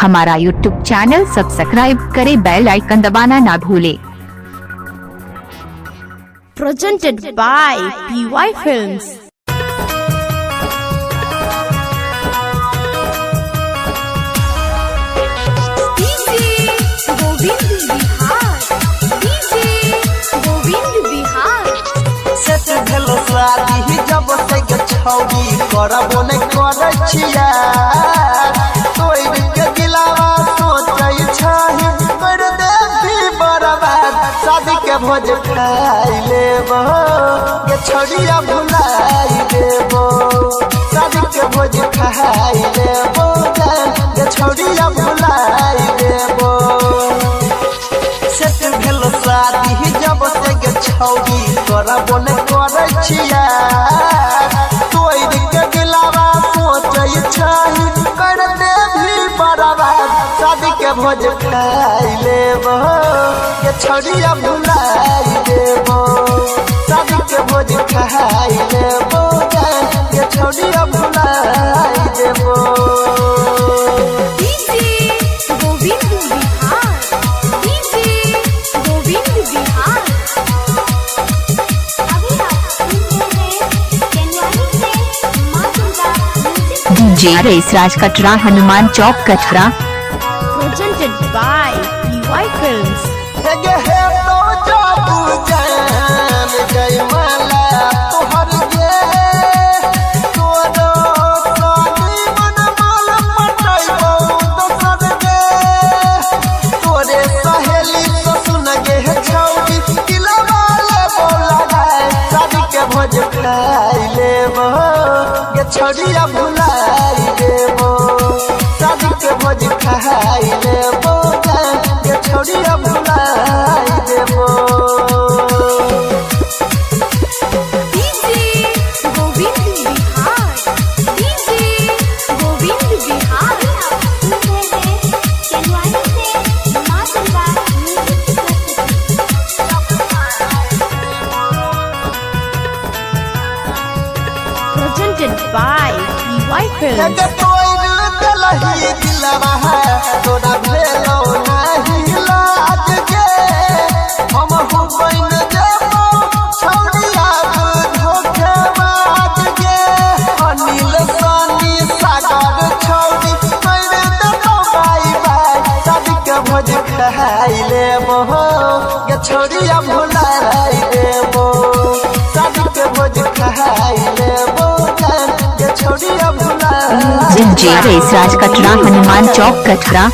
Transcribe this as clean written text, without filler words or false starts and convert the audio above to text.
हमारा YouTube channel subscribe करें, बेल icon दबाना ना भूले। Presented by PY Films. शादी जब से छौरी करबो नहीं करे छिया तोर के दिलावा सोचै छहि कर दे भी बर्बाद शादी के भोज खाइ लेबो ये छौरिया भुलाई देबो शादी के भोज खाइ लेबो ये छौरिया भुलाई देबो सेट भेल शादी जब से छौरी करबो नहीं करे छिया तोर के दिलावा सोचै छहि कर दे भी बर्बाद शादी के भोज खाइ लेबो ये छौरिया भुलाई देबो शादी के भोज खाइ लेबो ये छौरिया भुलाई देबो। DJ रेस राज कटरा, हनुमान चौक कटरा। Presented by PY Films. जगे है तो जादू जान जय माला तोहर गे तोरो सोनी मन माल पटाइबो दोसर गे तोरे सहेली तो सुन गे छौरी दिलवा ले बोला शादी के भोज खाइ लेबो ये छौरिया भुलाई देबो शादी के भोज खाइ लेबो ये छौरिया भुलाई देबो। Presented by PY Films. जगे तोर दिलही दिलवा है तोरा भेलो नहीं लाज गे हम हो बन देबो छौरिया धोखेबाज गे अनिल सनी सागर छौरी कर देबो बाई बाई शादी के भोज खाइ लेबो ये छौरिया भुलाई देबो शादी के भोज खाइ लेबो ये छौरिया भुलाई। DJ रेस राज कटरा, हनुमान चौक कटरा।